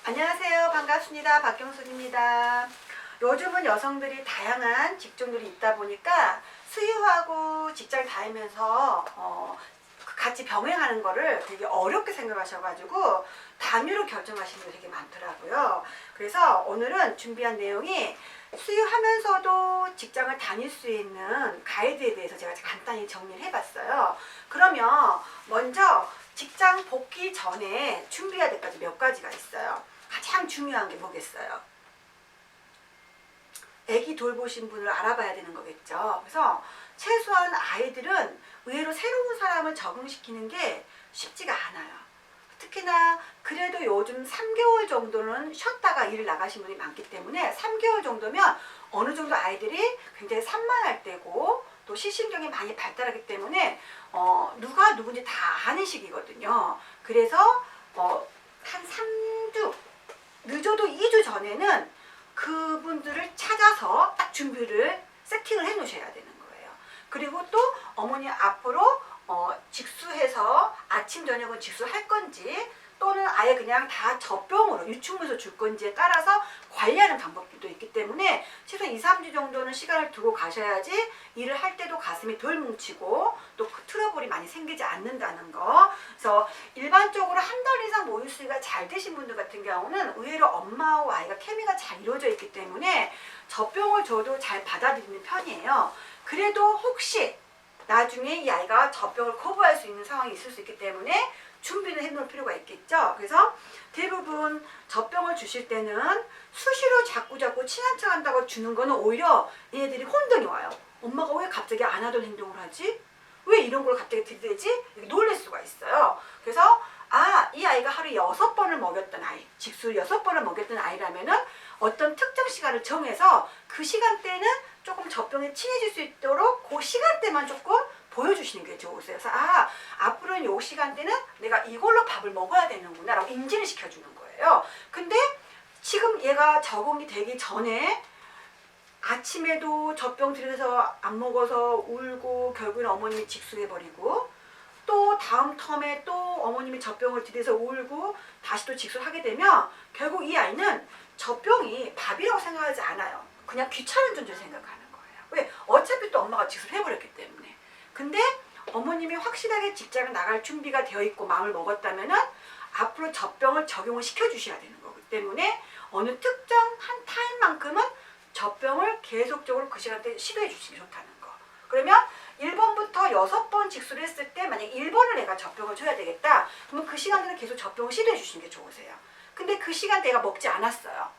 안녕하세요. 반갑습니다. 박경숙입니다. 요즘은 여성들이 다양한 직종들이 있다 보니까 수유하고 직장 다니면서 같이 병행하는 거를 되게 어렵게 생각하셔가지고 당뇨로 결정하시는 분들이 되게 많더라고요. 그래서 오늘은 준비한 내용이 수유하면서도 직장을 다닐 수 있는 가이드에 대해서 제가 간단히 정리를 해봤어요. 그러면 먼저 직장 복귀 전에 준비해야 될 것이 몇 가지가 있어요. 가장 중요한 게 뭐겠어요? 아기 돌보신 분을 알아봐야 되는 거겠죠. 그래서 최소한 아이들은 의외로 새로운 사람을 적응시키는 게 쉽지가 않아요. 특히나 그래도 요즘 3개월 정도는 쉬었다가 일을 나가신 분이 많기 때문에 3개월 정도면 어느 정도 아이들이 굉장히 산만할 때고 또 시신경이 많이 발달하기 때문에 누가 누군지 다 아는 시기거든요. 그래서 한 3주 늦어도 2주 전에는 그분들을 찾아서 딱 준비를 세팅을 해 놓으셔야 되는 거예요. 그리고 또 어머니 앞으로 직수해서 아침 저녁은 직수할 건지 또는 아예 그냥 다 젖병으로 유충물에서 줄 건지에 따라서 관리하는 방법들도 있기 때문에 최소 2, 3주 정도는 시간을 두고 가셔야지 일을 할 때도 가슴이 덜 뭉치고 또 그 트러블이 많이 생기지 않는다는 거. 그래서 일반적으로 한 달 이상 모유수유가 잘 되신 분들 같은 경우는 의외로 엄마와 아이가 케미가 잘 이루어져 있기 때문에 젖병을 줘도 잘 받아들이는 편이에요. 그래도 혹시 나중에 이 아이가 젖병을 거부할 수 있는 상황이 있을 수 있기 때문에 준비를 해놓을 필요가 있겠죠. 그래서 대부분 젖병을 주실 때는 수시로 자꾸 친한 척 한다고 주는 거는 오히려 얘네들이 혼동이 와요. 엄마가 왜 갑자기 안 하던 행동을 하지? 왜 이런 걸 갑자기 들이대지? 이렇게 놀랄 수가 있어요. 그래서 이 아이가 하루에 6번을 먹였던 아이, 직수를 6번을 먹였던 아이라면은 어떤 특정 시간을 정해서 그 시간대는 조금 젖병에 친해질 수 있도록 그 시간대만 조금 보여주시는 게 좋으세요. 그래서 앞으로는 이 시간대는 내가 이걸로 밥을 먹어야 되는구나 라고 인지를 시켜주는 거예요. 근데 지금 얘가 적응이 되기 전에 아침에도 젖병 들여서 안 먹어서 울고 결국은 어머님이 직수해버리고 또 다음 텀에 또 어머님이 젖병을 들여서 울고 다시 또 직수를 하게 되면 결국 이 아이는 젖병이 밥이라고 생각하지 않아요. 그냥 귀찮은 존재로 생각하는 거예요. 왜? 어차피 또 엄마가 직수를 해버렸기 때문에. 근데 어머님이 확실하게 직장을 나갈 준비가 되어 있고 마음을 먹었다면은 앞으로 젖병을 적용을 시켜주셔야 되는 거기 때문에 어느 특정 한 타임만큼은 젖병을 계속적으로 그 시간대에 시도해 주시기 좋다는 거. 그러면 1번부터 6번 직수를 했을 때 만약에 1번을 내가 젖병을 줘야 되겠다. 그러면 그 시간대는 계속 젖병을 시도해 주시는 게 좋으세요. 근데 그 시간 내가 먹지 않았어요.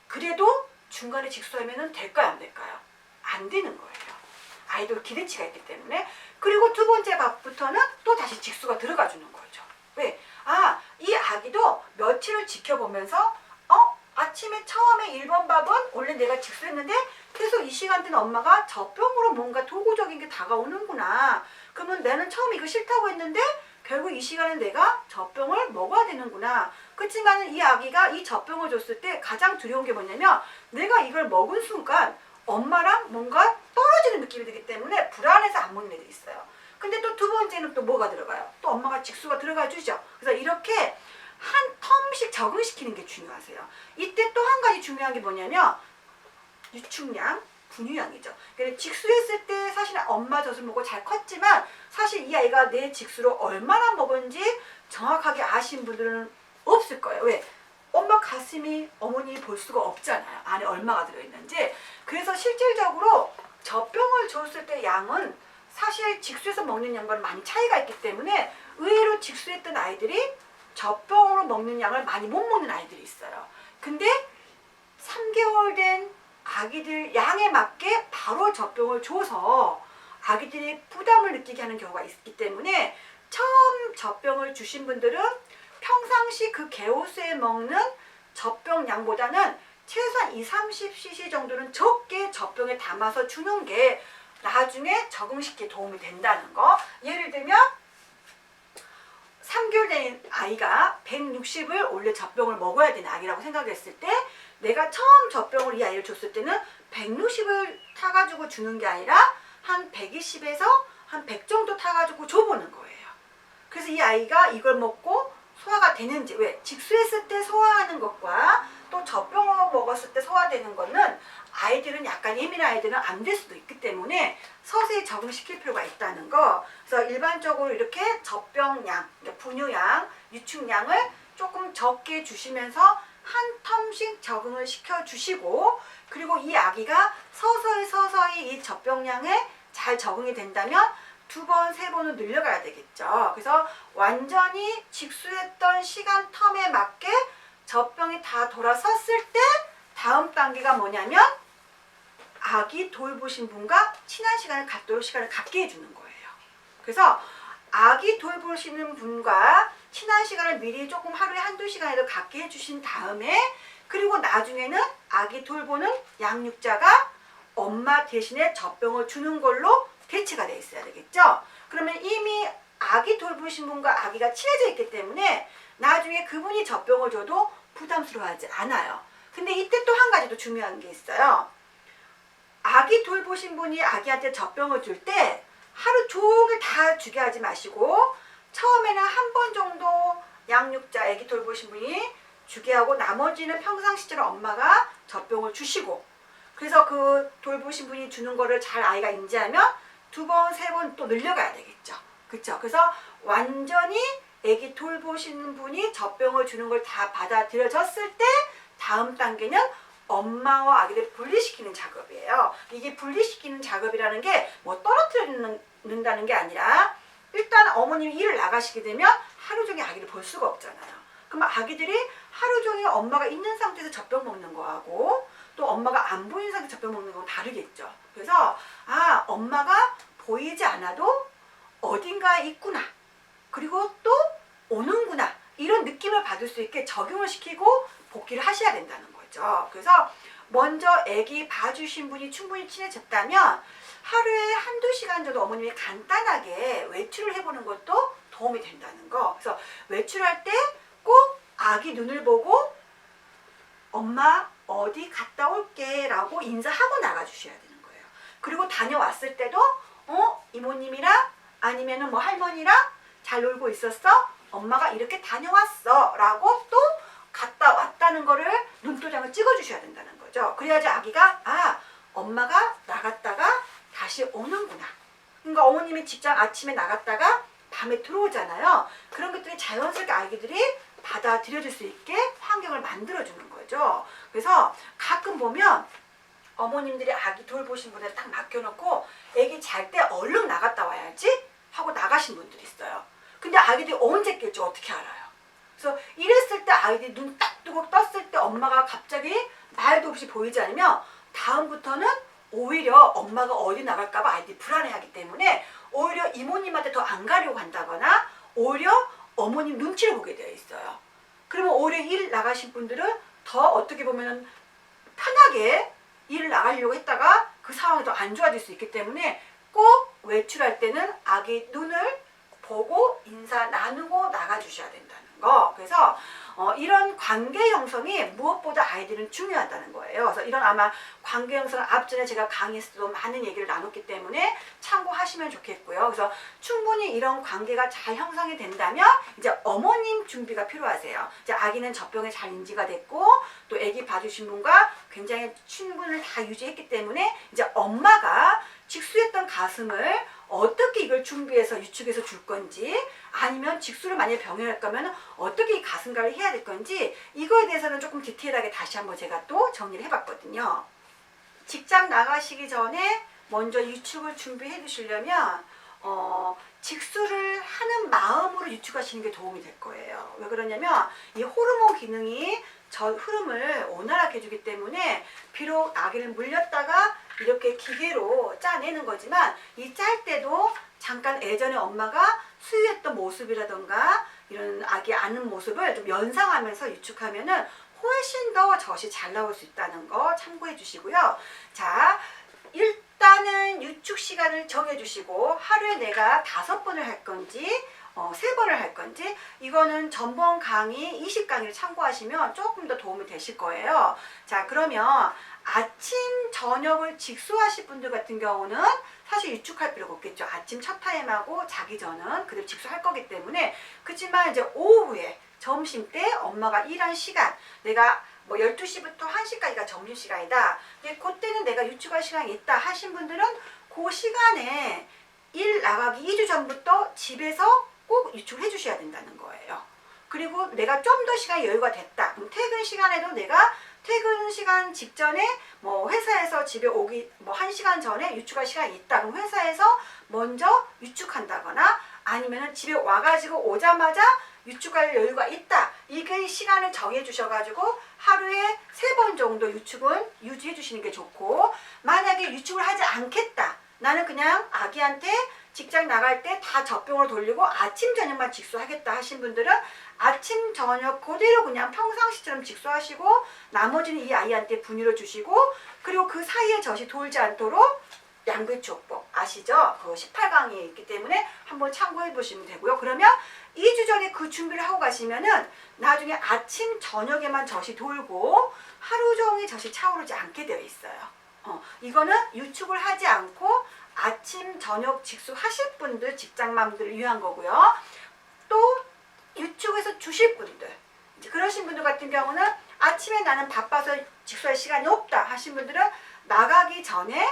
그래도 중간에 직수하면 될까요? 안 될까요? 안 되는 거예요. 아이들 기대치가 있기 때문에. 그리고 두 번째 밥부터는 또 다시 직수가 들어가 주는 거죠. 왜? 이 아기도 며칠을 지켜보면서 아침에 처음에 1번 밥은 원래 내가 직수했는데 계속 이 시간대는 엄마가 젖병으로 뭔가 도구적인 게 다가오는구나. 그러면 나는 처음에 이거 싫다고 했는데 결국 이 시간에 내가 젖병을 먹어야 되는구나. 그렇지만 이 아기가 이 젖병을 줬을 때 가장 두려운 게 뭐냐면 내가 이걸 먹은 순간 엄마랑 뭔가 떨어지는 느낌이 들기 때문에 불안해서 안 먹는 애들이 있어요. 근데 또 두 번째는 또 뭐가 들어가요? 또 엄마가 직수가 들어가 주죠. 그래서 이렇게 한 텀씩 적응시키는 게 중요하세요. 이때 또 한 가지 중요한 게 뭐냐면 유충량, 분유량이죠. 그래서 직수했을 때 사실 엄마 젖을 먹고 잘 컸지만 사실 이 아이가 내 직수를 얼마나 먹은지 정확하게 아시는 분들은 없을 거예요. 왜? 엄마 가슴이 어머니 볼 수가 없잖아요. 안에 얼마가 들어있는지. 그래서 실질적으로 젖병을 줬을 때 양은 사실 직수해서 먹는 양과는 많이 차이가 있기 때문에 의외로 직수했던 아이들이 젖병으로 먹는 양을 많이 못 먹는 아이들이 있어요. 근데 3개월 된 아기들 양에 맞게 바로 젖병을 줘서 아기들이 부담을 느끼게 하는 경우가 있기 때문에 처음 젖병을 주신 분들은 평상시 그 개호수에 먹는 젖병 양보다는 최소한 2-30cc 정도는 적게 젖병에 담아서 주는 게 나중에 적응시키기에 도움이 된다는 거. 예를 들면 3개월 된 아이가 160을 원래 젖병을 먹어야 되는 아기라고 생각했을 때 내가 처음 젖병을 이 아이를 줬을 때는 160을 타가지고 주는 게 아니라 한 120에서 한 100 정도 타가지고 줘보는 거예요. 그래서 이 아이가 이걸 먹고 소화가 되는지. 왜? 직수했을 때 소화하는 것과 또 젖병을 먹었을 때 소화되는 거는 아이들은 약간 예민한 아이들은 안 될 수도 있기 때문에 서서히 적응시킬 필요가 있다는 거. 그래서 일반적으로 이렇게 젖병량, 분유량, 유축량을 조금 적게 주시면서 한 텀씩 적응을 시켜주시고, 그리고 이 아기가 서서히 이 젖병량에 잘 적응이 된다면 2번, 3번은 늘려가야 되겠죠. 그래서 완전히 직수했던 시간 텀에 맞게 젖병이 다 돌아섰을 때 다음 단계가 뭐냐면 아기 돌보신 분과 친한 시간을 갖도록 시간을 갖게 해주는 거예요. 그래서 아기 돌보시는 분과 친한 시간을 미리 조금 하루에 1~2시간이라도 갖게 해주신 다음에, 그리고 나중에는 아기 돌보는 양육자가 엄마 대신에 젖병을 주는 걸로 대치가 돼 있어야 되겠죠. 그러면 이미 아기 돌보신 분과 아기가 친해져 있기 때문에 나중에 그분이 젖병을 줘도 부담스러워하지 않아요. 근데 이때 또 한 가지 더 중요한 게 있어요. 아기 돌보신 분이 아기한테 젖병을 줄 때 하루 종일 다 주게 하지 마시고 처음에는 한 번 정도 양육자 아기 돌보신 분이 주게 하고 나머지는 평상시처럼 엄마가 젖병을 주시고, 그래서 그 돌보신 분이 주는 거를 잘 아이가 인지하면 2번, 3번 또 늘려가야 되겠죠. 그렇죠? 그래서 완전히 아기 돌보시는 분이 젖병을 주는 걸 다 받아들여졌을 때 다음 단계는 엄마와 아기를 분리시키는 작업이에요. 이게 분리시키는 작업이라는 게 뭐 떨어뜨린다는 게 아니라 일단 어머님이 일을 나가시게 되면 하루 종일 아기를 볼 수가 없잖아요. 그럼 아기들이 하루 종일 엄마가 있는 상태에서 젖병 먹는 거하고 또 엄마가 안 보이는 상태에서 젖병 먹는 건 다르겠죠. 그래서 엄마가 보이지 않아도 어딘가에 있구나, 그리고 또 오는구나, 이런 느낌을 받을 수 있게 적용을 시키고 복귀를 하셔야 된다는 거죠. 그래서 먼저 아기 봐주신 분이 충분히 친해졌다면 하루에 1~2시간 정도 어머님이 간단하게 외출을 해보는 것도 도움이 된다는 거. 그래서 외출할 때 꼭 아기 눈을 보고 엄마 어디 갔다 올게 라고 인사하고 나가주셔야 되는 거예요. 그리고 다녀왔을 때도 이모님이랑 아니면은 뭐 할머니랑 잘 놀고 있었어? 엄마가 이렇게 다녀왔어 라고 또 갔다 왔다는 거를 눈도장을 찍어주셔야 된다는 거죠. 그래야지 아기가 엄마가 나갔다가 다시 오는구나. 그러니까 어머님이 직장 아침에 나갔다가 밤에 들어오잖아요. 그런 것들이 자연스럽게 아기들이 받아들여줄 수 있게 환경을 만들어주는 거죠. 그래서 가끔 보면 어머님들이 아기 돌보신 분한테 딱 맡겨놓고 아기 잘 때 얼른 나갔다 와야지 하고 나가신 분들이 있어요. 근데 아기들이 언제 깰지 어떻게 알아요? 그래서 이랬을 때 아이들이 눈 딱 뜨고 떴을 때 엄마가 갑자기 말도 없이 보이지 않으면 다음부터는 오히려 엄마가 어디 나갈까봐 아이들이 불안해하기 때문에 오히려 이모님한테 더 안 가려고 한다거나 오히려 어머님 눈치를 보게 되어 있어요. 그러면 오히려 일 나가신 분들은 더 어떻게 보면 편하게 일을 나가려고 했다가 그 상황이 더 안 좋아질 수 있기 때문에 꼭 외출할 때는 아기 눈을 보고 인사 나누고 나가주셔야 된다는 거. 그래서 이런 관계 형성이 무엇보다 아이들은 중요하다는 거예요. 그래서 이런 아마 관계 형성을 앞전에 제가 강의에서도 많은 얘기를 나눴기 때문에 참고하시면 좋겠고요. 그래서 충분히 이런 관계가 잘 형성이 된다면 이제 어머님 준비가 필요하세요. 이제 아기는 젖병에 잘 인지가 됐고 또 아기 봐주신 분과 굉장히 친분을 다 유지했기 때문에 이제 엄마가 직수했던 가슴을 어떻게 이걸 준비해서 유축해서 줄 건지, 아니면 직수를 만약에 병행할 거면 어떻게 이 가슴가를 해야 될 건지, 이거에 대해서는 조금 디테일하게 다시 한번 제가 또 정리를 해봤거든요. 직장 나가시기 전에 먼저 유축을 준비해 두시려면 직수를 하는 마음으로 유축하시는 게 도움이 될 거예요. 왜 그러냐면 이 호르몬 기능이 저 흐름을 원활하게 해주기 때문에 비록 아기를 물렸다가 이렇게 기계로 짜내는 거지만 이 짤 때도 잠깐 예전에 엄마가 수유했던 모습이라던가 이런 아기 안는 모습을 좀 연상하면서 유축하면은 훨씬 더 젖이 잘 나올 수 있다는 거 참고해 주시고요. 자, 일단은 유축 시간을 정해 주시고 하루에 내가 5번을 할 건지 3번을 할 건지, 이거는 전번 강의 20강의를 참고하시면 조금 더 도움이 되실 거예요. 자, 그러면 아침, 저녁을 직수하실 분들 같은 경우는 사실 유축할 필요가 없겠죠. 아침 첫 타임하고 자기 전은 그대로 직수할 거기 때문에. 그렇지만 이제 오후에 점심 때 엄마가 일한 시간, 내가 뭐 12시부터 1시까지가 점심시간이다. 근데 그때는 내가 유축할 시간이 있다 하신 분들은 그 시간에 일 나가기 2주 전부터 집에서 꼭 유축을 해주셔야 된다는 거예요. 그리고 내가 좀 더 시간이 여유가 됐다. 그럼 퇴근 시간에도 내가 퇴근 시간 직전에 뭐 회사에서 집에 오기 뭐 1시간 전에 유축할 시간이 있다. 그럼 회사에서 먼저 유축한다거나 아니면은 집에 와가지고 오자마자 유축할 여유가 있다. 이게 시간을 정해 주셔가지고 하루에 3번 정도 유축은 유지해 주시는 게 좋고, 만약에 유축을 하지 않겠다. 나는 그냥 아기한테 직장 나갈 때 다 젖병으로 돌리고 아침 저녁만 직수하겠다 하신 분들은 아침 저녁 그대로 그냥 평상시처럼 직수하시고 나머지는 이 아이한테 분유를 주시고, 그리고 그 사이에 젖이 돌지 않도록 양배추옥복 아시죠? 그 18강이 있기 때문에 한번 참고해 보시면 되고요. 그러면 2주 전에 그 준비를 하고 가시면은 나중에 아침 저녁에만 젖이 돌고 하루 종일 젖이 차오르지 않게 되어 있어요. 이거는 유축을 하지 않고 아침 저녁 직수하실 분들, 직장맘들을 위한 거고요. 또 유축해서 주실 분들, 이제 그러신 분들 같은 경우는 아침에 나는 바빠서 직수할 시간이 없다 하신 분들은 나가기 전에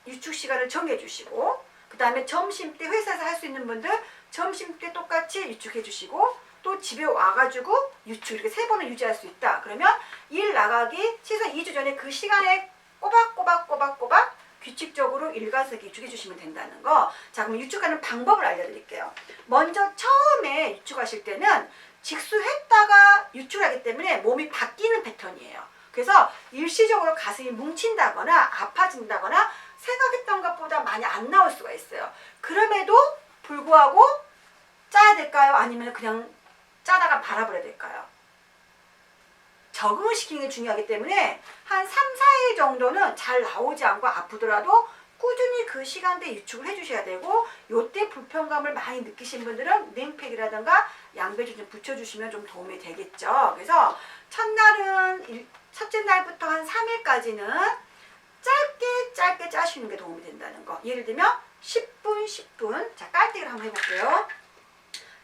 유축 시간을 정해 주시고, 그 다음에 점심 때 회사에서 할 수 있는 분들 점심 때 똑같이 유축해 주시고, 또 집에 와가지고 유축 이렇게 3번을 유지할 수 있다. 그러면 일 나가기 최소 2주 전에 그 시간에 꼬박꼬박 규칙적으로 일관되게 유축해 주시면 된다는 거. 자, 그럼 유축하는 방법을 알려드릴게요. 먼저 처음에 유축하실 때는 직수했다가 유축을 하기 때문에 몸이 바뀌는 패턴이에요. 그래서 일시적으로 가슴이 뭉친다거나 아파진다거나 생각했던 것보다 많이 안 나올 수가 있어요. 그럼에도 불구하고 짜야 될까요? 아니면 그냥 짜다가 말아버려야 될까요? 적응을 시키는 게 중요하기 때문에 한 3, 4일 정도는 잘 나오지 않고 아프더라도 꾸준히 그 시간대에 유축을 해주셔야 되고, 요때 불편감을 많이 느끼신 분들은 냉팩이라든가 양배추 좀 붙여주시면 좀 도움이 되겠죠. 그래서 첫날은 첫째 날부터 한 3일까지는 짧게 짜시는 게 도움이 된다는 거. 예를 들면 10분. 자, 깔때기를 한번 해볼게요.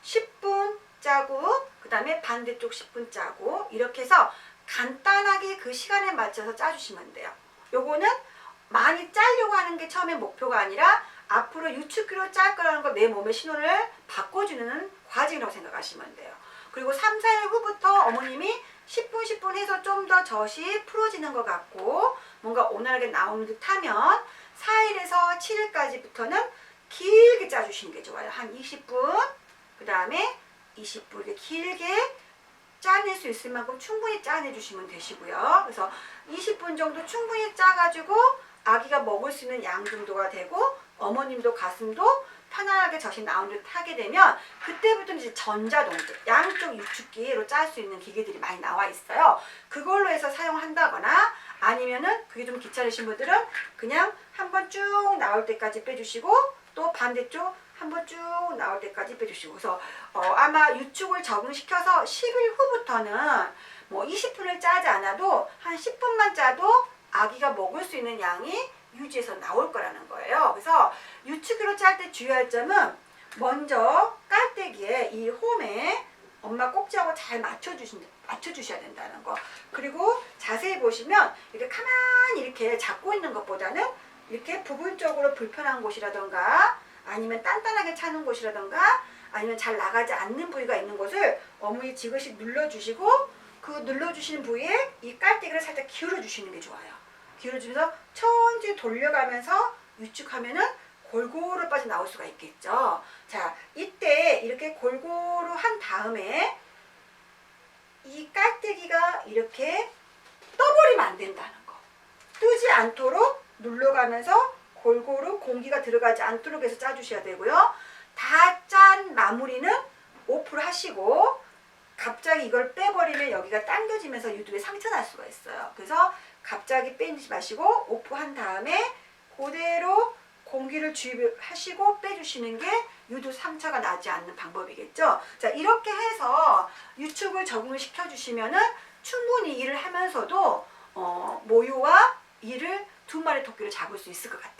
10분 짜고 그 다음에 반대쪽 10분 짜고, 이렇게 해서 간단하게 그 시간에 맞춰서 짜주시면 돼요. 요거는 많이 짜려고 하는 게 처음에 목표가 아니라 앞으로 유축기로 짤 거라는 거, 내 몸의 신호를 바꿔주는 과정이라고 생각하시면 돼요. 그리고 3, 4일 후부터 어머님이 10분 해서 좀 더 젖이 풀어지는 것 같고 뭔가 온화하게 나오는 듯 하면 4일에서 7일까지부터는 길게 짜주시는 게 좋아요. 한 20분, 그 다음에 20분 이렇게 길게 짜낼 수 있을 만큼 충분히 짜내주시면 되시고요. 그래서 20분 정도 충분히 짜가지고 아기가 먹을 수 있는 양 정도가 되고 어머님도 가슴도 편안하게 젖이 나오는 듯 하게 되면 그때부터는 이제 전자동조, 양쪽 유축기로 짤 수 있는 기계들이 많이 나와 있어요. 그걸로 해서 사용한다거나 아니면은 그게 좀 귀찮으신 분들은 그냥 한번 쭉 나올 때까지 빼주시고 또 반대쪽 한번 쭉 나올 때까지 빼주시고, 그래서 아마 유축을 적응시켜서 10일 후부터는 뭐 20분을 짜지 않아도 한 10분만 짜도 아기가 먹을 수 있는 양이 유지해서 나올 거라는 거예요. 그래서 유축기로 짤 때 주의할 점은 먼저 깔때기에 이 홈에 엄마 꼭지하고 잘 맞춰주셔야 된다는 거. 그리고 자세히 보시면 이렇게 가만히 이렇게 잡고 있는 것보다는 이렇게 부분적으로 불편한 곳이라던가 아니면 단단하게 차는 곳이라던가 아니면 잘 나가지 않는 부위가 있는 곳을 어머니 지그시 눌러주시고 그 눌러주시는 부위에 이 깔때기를 살짝 기울여 주시는 게 좋아요. 기울여주면서 천천히 돌려가면서 유축하면은 골고루 빠져나올 수가 있겠죠. 자, 이때 이렇게 골고루 한 다음에 이 깔때기가 이렇게 떠버리면 안 된다는 거. 뜨지 않도록 눌러가면서 골고루 공기가 들어가지 않도록 해서 짜주셔야 되고요. 다 짠 마무리는 오프를 하시고 갑자기 이걸 빼버리면 여기가 당겨지면서 유두에 상처 날 수가 있어요. 그래서 갑자기 빼지 마시고 오프한 다음에 그대로 공기를 주입하시고 빼주시는 게 유두 상처가 나지 않는 방법이겠죠. 자, 이렇게 해서 유축을 적응을 시켜주시면은 충분히 일을 하면서도 모유와 이를 두 마리 토끼를 잡을 수 있을 것 같아요.